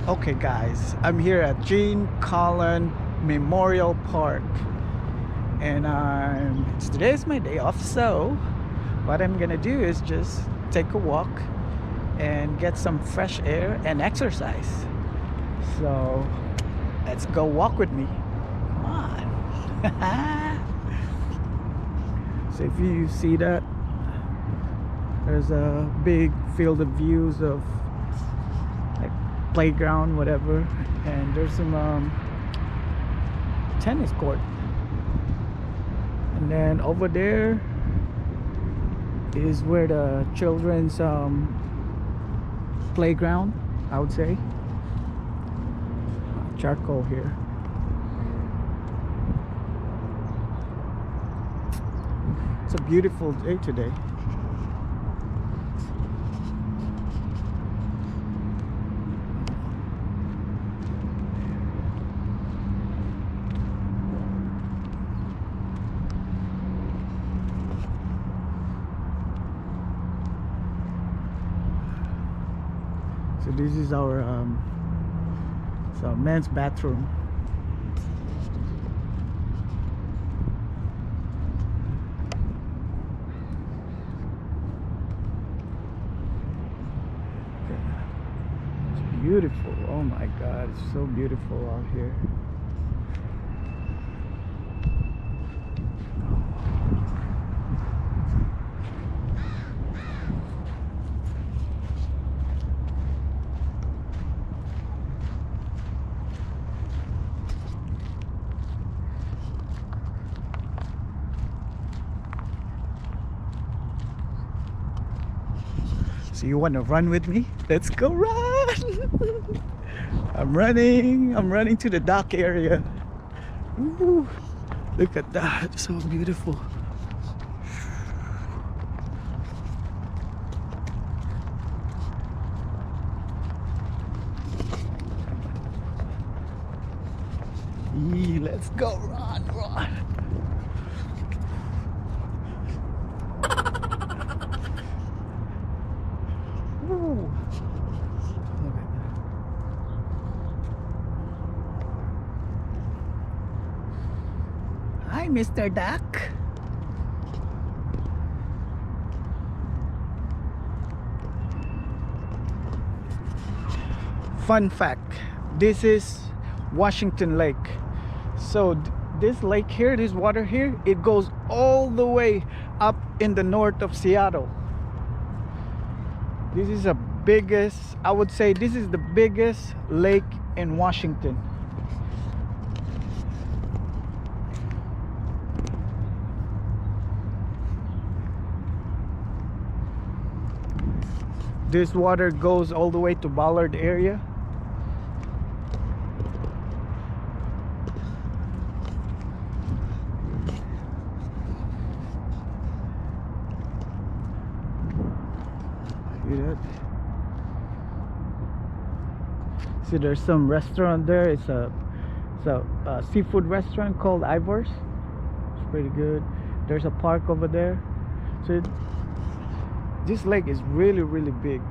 Okay guys, I'm here at Coulon Memorial Park, and today's my day off, so what I'm gonna do is just take a walk and get some fresh air and exercise. So let's go walk with me. Come on. So if you see that, there's a big field of views of like playground, whatever, and there's some tennis court, and then over there is where the children's playground, I would say. Charcoal here. It's a beautiful day today. So this is our men's bathroom. It's beautiful. Oh my God, it's so beautiful out here. So you want to run with me? Let's go run! I'm running to the dock area. Ooh, look at that, so beautiful. Let's go run. Ooh. Look at that. Hi, Mr. Duck. Fun fact, this is Washington Lake. So this lake here, this water here, it goes all the way up in the north of Seattle. This is the biggest, I would say this is the biggest lake in Washington. This water goes all the way to Ballard area. See that? See, there's some restaurant there. It's a seafood restaurant called Ivor's. It's pretty good. There's a park over there. So this lake is really big.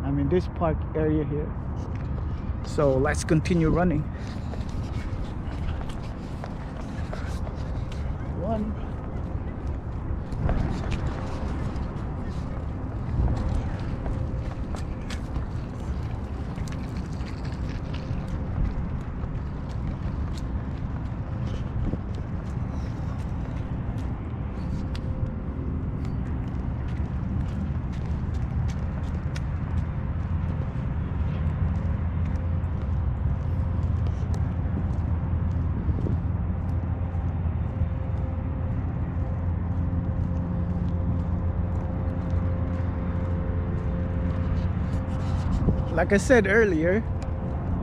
I mean, this park area here. So let's continue running. One. Like I said earlier,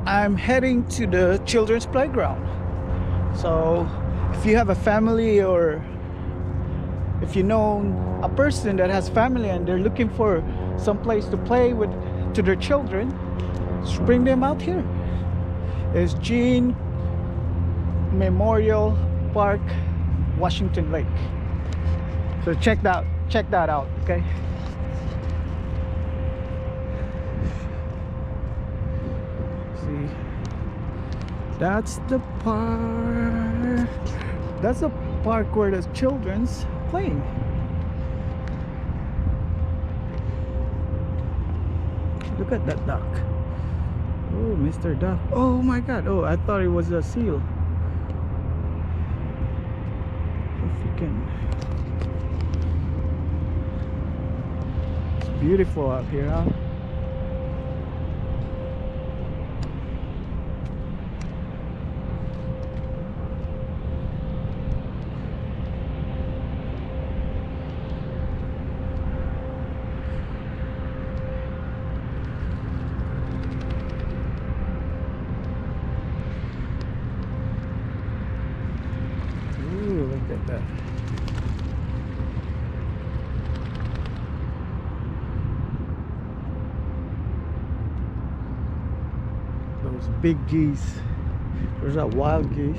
I'm heading to the children's playground. So if you have a family, or if you know a person that has family and they're looking for some place to play with to their children, just bring them out here. It's Gene Memorial Park, Washington Lake. So check that out, okay? That's the park. That's a park where the children's playing. Look at that duck. Oh, Mr. Duck. Oh my God. Oh, I thought it was a seal. It's beautiful out here, huh? Ooh, look at that. Those big geese. There's that wild geese.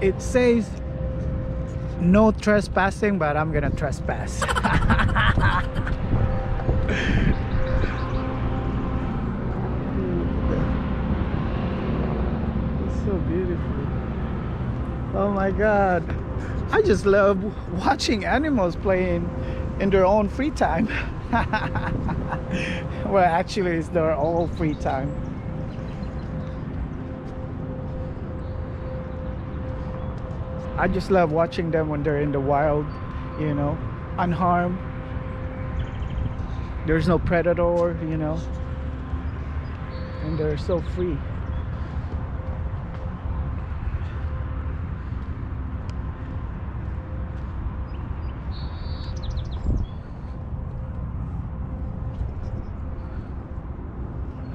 It says no trespassing, but I'm gonna trespass. It's so beautiful. Oh my God. I just love watching animals playing in their own free time. Well, actually, it's their all free time. I just love watching them when they're in the wild, you know, unharmed. There's no predator, you know, and they're so free.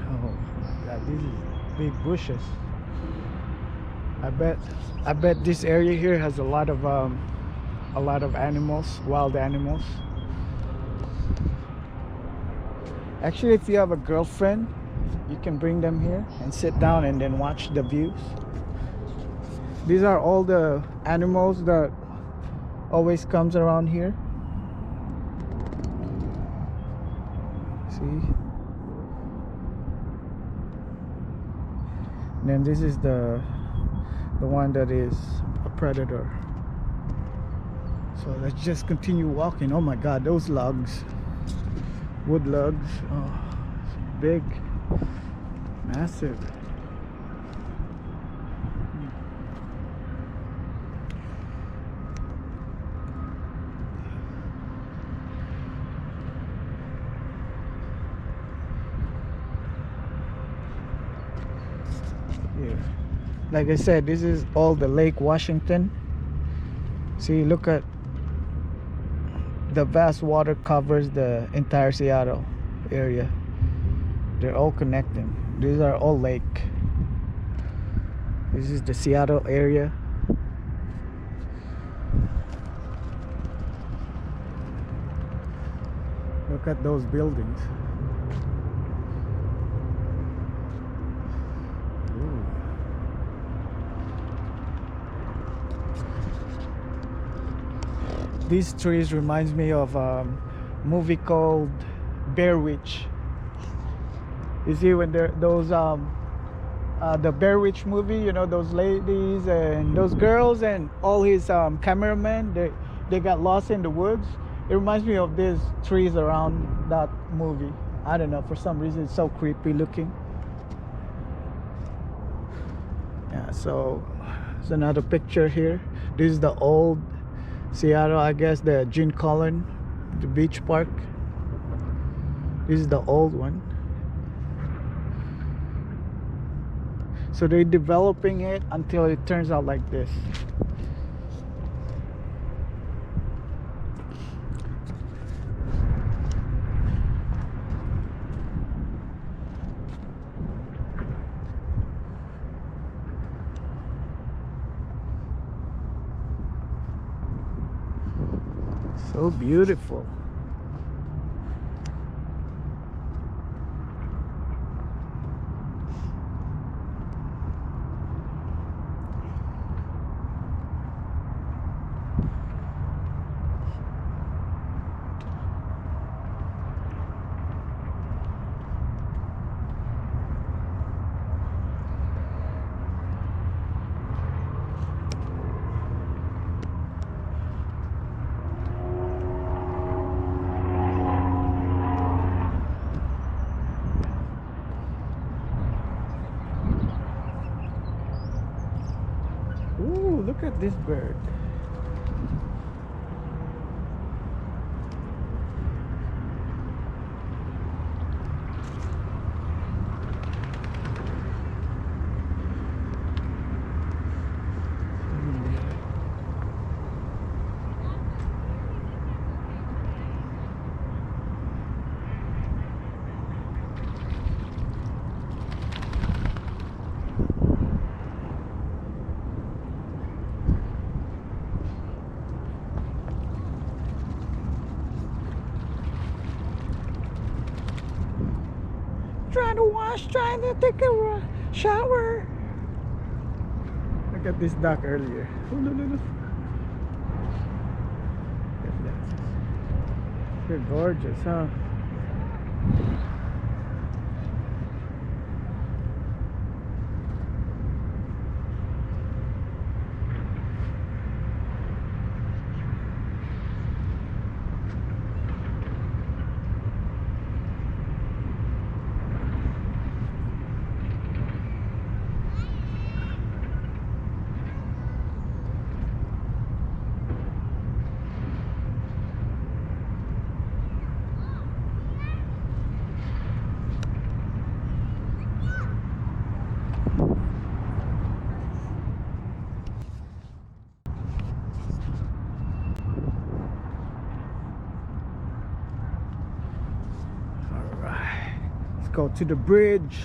Oh my God, these are big bushes. I bet this area here has a lot of animals, wild animals. Actually, if you have a girlfriend, you can bring them here and sit down and then watch the views. These are all the animals that always comes around here. See? And then this is the one that is a predator. So let's just continue walking. Oh my God, those logs, wood logs, oh, it's big, massive. Here, like I said, this is all the Lake Washington. See, look at the vast water covers the entire Seattle area. They're all connecting. These are all lake. This is the Seattle area. Look at those buildings. These trees reminds me of a movie called Bear Witch. You see when there those the Bear Witch movie, you know, those ladies and those girls and all his cameramen, they got lost in the woods. It reminds me of these trees around that movie. I don't know, for some reason it's so creepy looking. Yeah, so there's another picture here. This is the old Seattle, I guess, the Coulon, the beach park. This is the old one. So they're developing it until it turns out like this. So beautiful. Ooh, look at this bird. Trying to take a shower. Look at this duck earlier. Oh, look, look, look. Look at that. They're gorgeous, huh? Go to the bridge.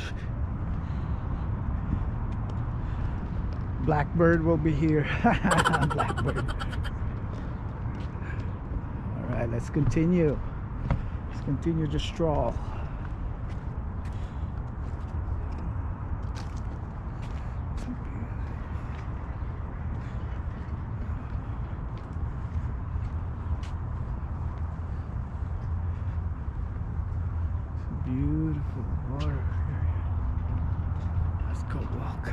Blackbird will be here. Blackbird. All right, let's continue. Let's continue the stroll. Beautiful water area. Let's go walk.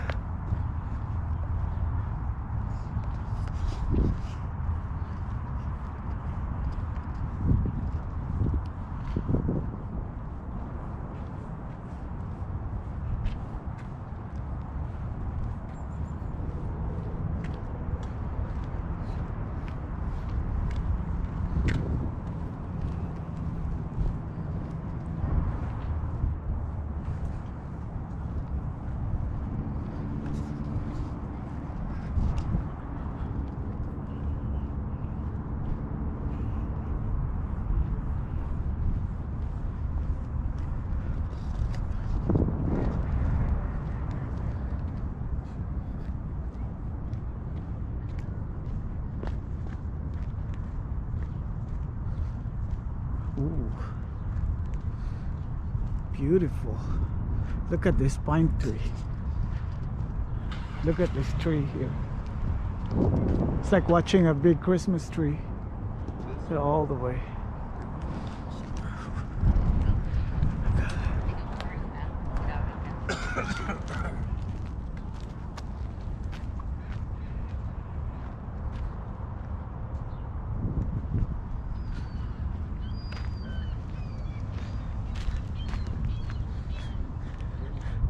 Ooh, beautiful. Look at this pine tree. Look at this tree here. It's like watching a big Christmas tree. So all the way.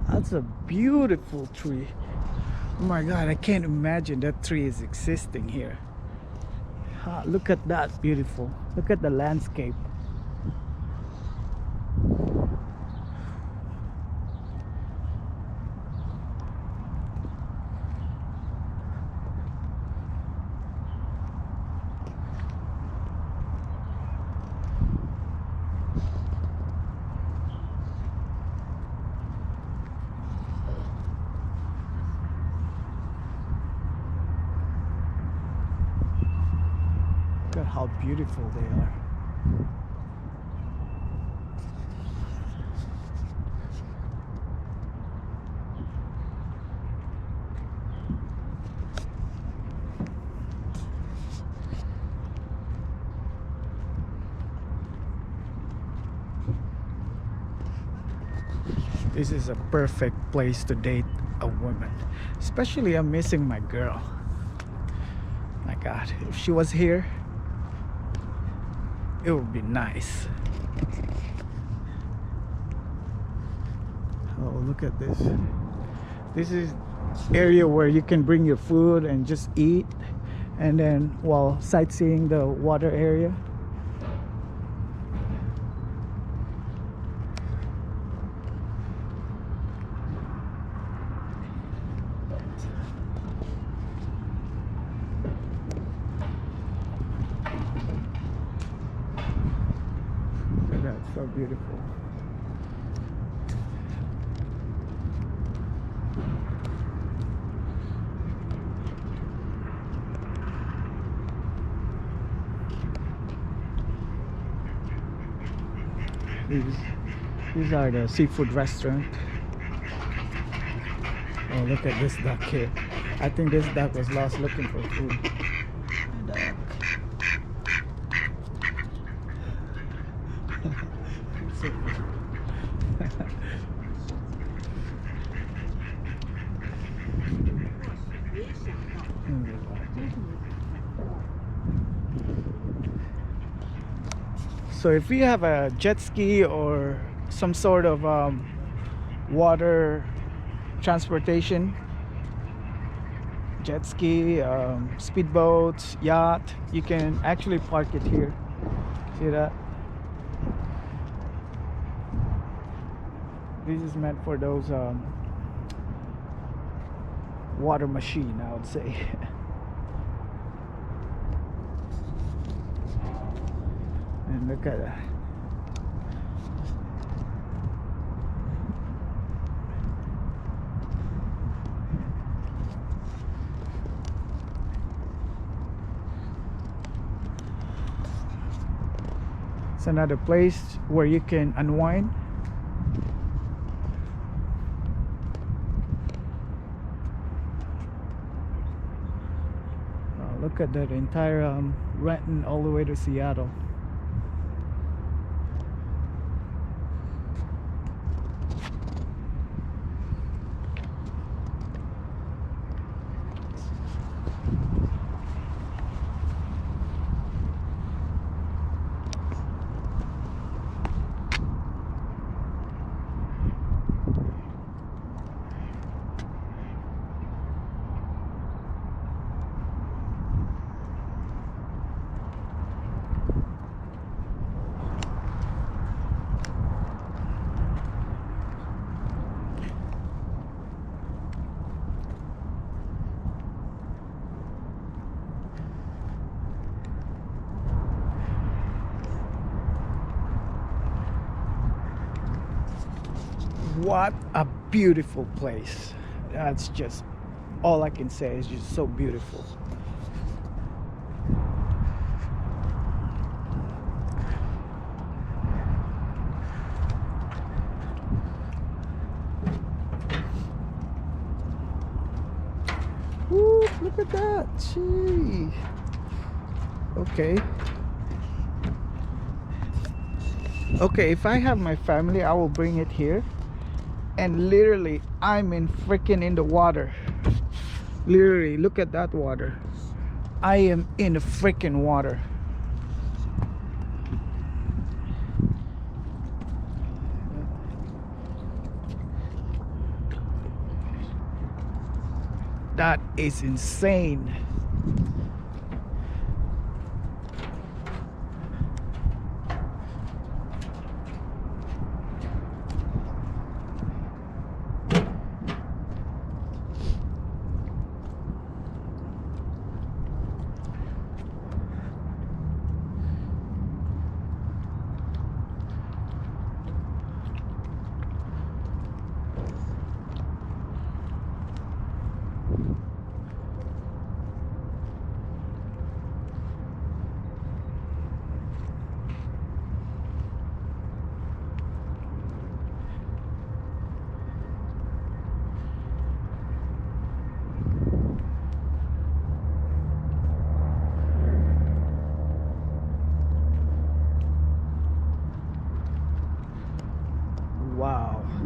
That's a beautiful tree. Oh my God, I can't imagine that tree is existing here. Look at that, beautiful. Look at the landscape. Look at how beautiful they are. This is a perfect place to date a woman. Especially I'm missing my girl. My God, if she was here, it would be nice. Oh, look at this. This is area where you can bring your food and just eat, and then while sightseeing the water area. That's so beautiful. These are the seafood restaurant. Oh, look at this duck here. I think this duck was lost looking for food. Duck. So if you have a jet ski or some sort of water transportation, jet ski, speedboats, yacht, you can actually park it here. See that? This is meant for those water machine, I would say. And look at that. It's another place where you can unwind. Look at that entire Renton all the way to Seattle. What a beautiful place. That's just all I can say. Is just so beautiful. Woo, look at that. Gee. Okay. Okay, if I have my family, I will bring it here. And literally, I'm in the water. Literally, look at that water. I am in the freaking water. That is insane.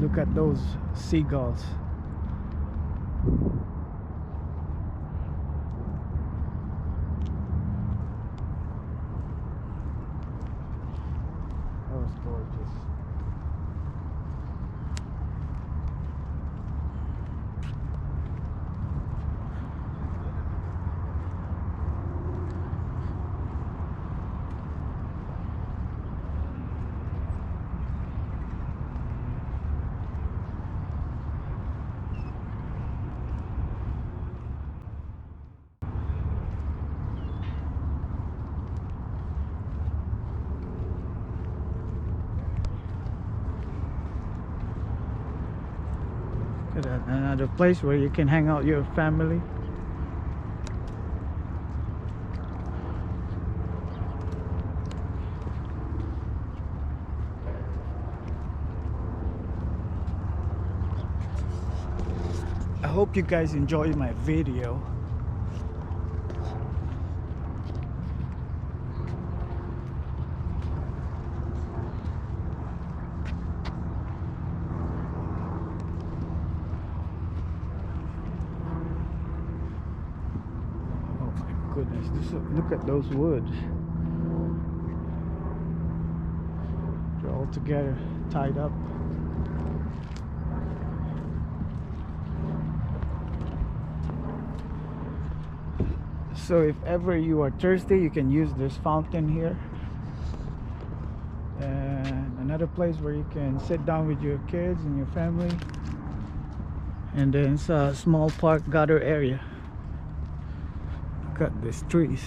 Look at those seagulls. That was gorgeous. Look at that, another place where you can hang out with your family. I hope you guys enjoy my video. Goodness, look at those woods. They're all together, tied up. So if ever you are thirsty, you can use this fountain here. And another place where you can sit down with your kids and your family. And then it's a small park gather area. Look at these trees.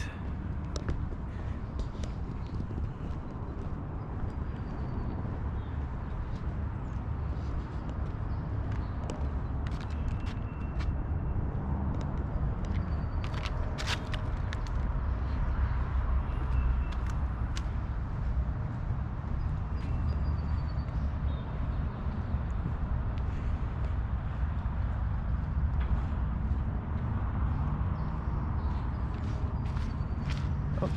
Oops.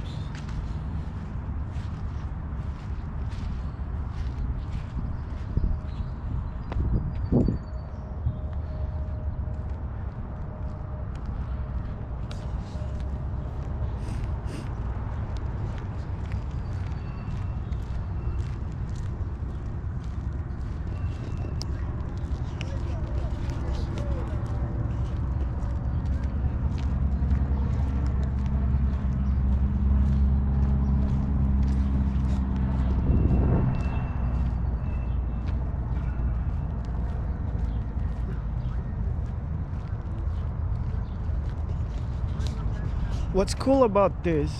What's cool about this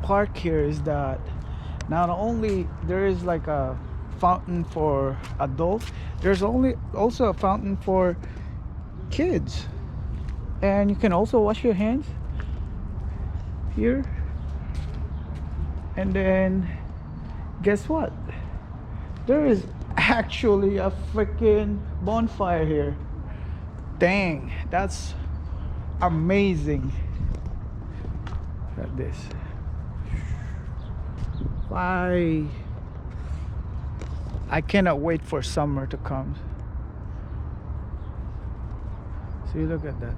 park here is that not only there is like a fountain for adults, there's also a fountain for kids, and you can also wash your hands here. And then guess what, there is actually a freaking bonfire here. Dang, that's amazing. Look at this. I cannot wait for summer to come. See, look at that.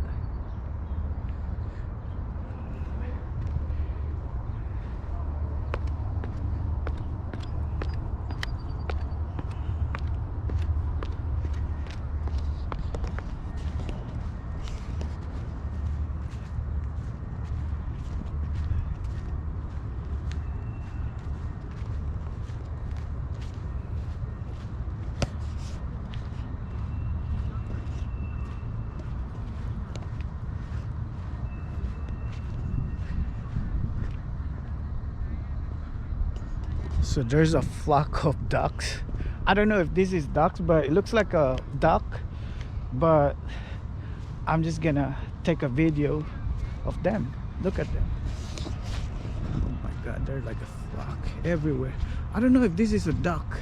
So there's a flock of ducks. I don't know if this is ducks, but it looks like a duck. But I'm just gonna take a video of them. Look at them. Oh my god, they're like a flock everywhere. I don't know if this is a duck.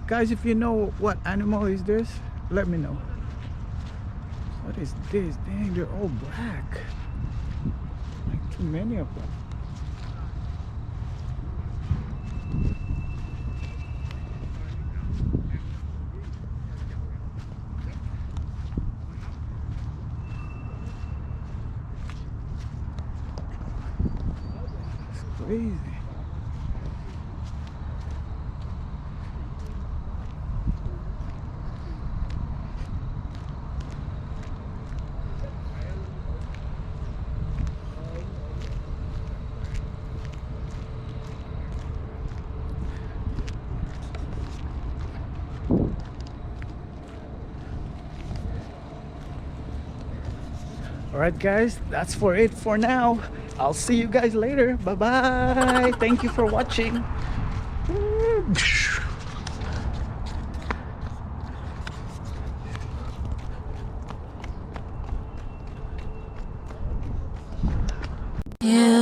Guys, if you know what animal is this, let me know. What is this? Dang, they're all black. Like too many of them. crazy. Alright guys, that's for it for now. I'll see you guys later. Bye bye. Thank you for watching. You